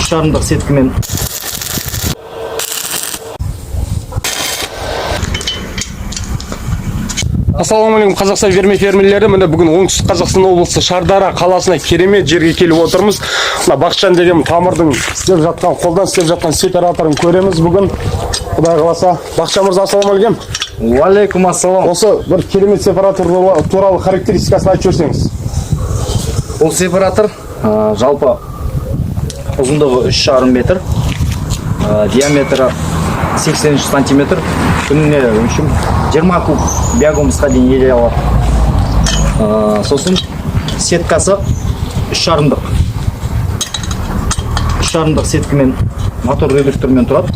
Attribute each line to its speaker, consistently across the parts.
Speaker 1: 3,5 сеткімен.
Speaker 2: Ассалаумағалейкум Қазақстан фермерлері. Міне бүгін оңтүстік Қазақстан облысы Шардара қаласына керемет жерге келіп отырмыз. Мына Бақытжан деген Тамырдың істеп жатқан, қолдан істеп жатқан сепараторын көреміз бүгін. Құдай қаласа. Бақытжан мырза, ассалаумағалейкум.
Speaker 1: Уалейкум ассалам.
Speaker 2: Осы бір керемет сепаратор туралы характеристикасын айтып жіберсеңіз.
Speaker 1: Бұл сепаратор жалпы ұзындығы 3,5 метр, диаметрі 83 сантиметр. Күніне 20 куб биогумусқа дейін елей алады. Сосын сеткасы 3,5 сеткімен мотор редуктормен тұрады.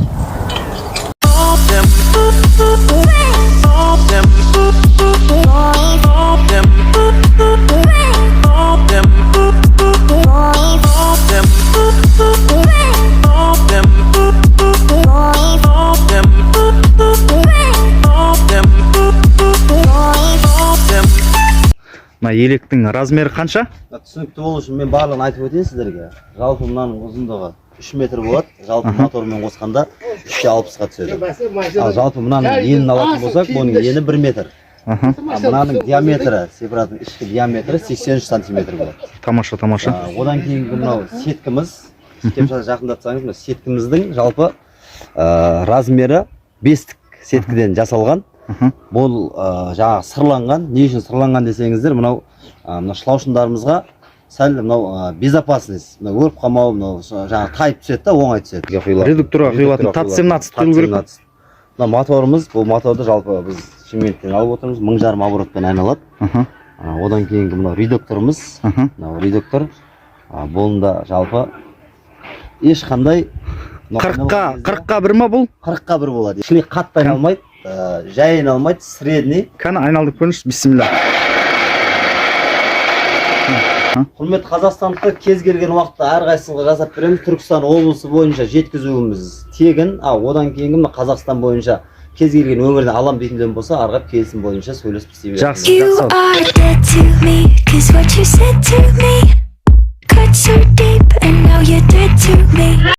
Speaker 1: Електің размері қанша?
Speaker 3: Түсінікті болу үшін мен барлығын айтып өтейін сіздерге. Жалпы мынаның ұзындығы 3 метр болады. Жалпы мотормен қосқанда 3,60-ға түседі. Ал жалпы мынаның енін алатын болсақ, бұның ені 1 метр. Мынаның диаметрі, сепаратордың ішкі диаметрі 83 сантиметр болады.
Speaker 2: Тамаша.
Speaker 3: Одан кейінгі мынау сеткіміз, жақындатсаңыз, сеткіміздің жалпы размері 5-тік сеткіден жасалған. Бұл жаңағы сырланған. Не үшін сырланған десеңіздер, мынау шлаушындарымызға сәл мынау безопасность, өріп қалмау, жаңағы тайып түседі да, оңай түседі.
Speaker 2: Редукторға құйылатын ТАТ-17 құйылу керек.
Speaker 3: Мына моторымыз, бұл моторды жалпы біз Шымкенттен алып отырмыз, 1000 оборотпен айналады. Одан кейінгі мынау редукторымыз, мынау редуктор. Бұлында жалпы ешқандай
Speaker 2: 40-қа 1 ма бұл?
Speaker 3: 40-қа 1 болады. Шлей қатты айналмайды. Жай айналмайды, средний.
Speaker 2: Кәні айналдып көріңіз, бисмилля.
Speaker 3: Құрметті қазақстандықтар, кез келген уақытта әрқайсысына жасап береміз. Түркістан облысы бойынша жеткізуіміз тегін. Одан кейінгі Қазақстан бойынша кез келген өңірден алам дейтіндер болса, арғап келісім бойынша сөйлесіп істей береміз.
Speaker 2: Жақсы.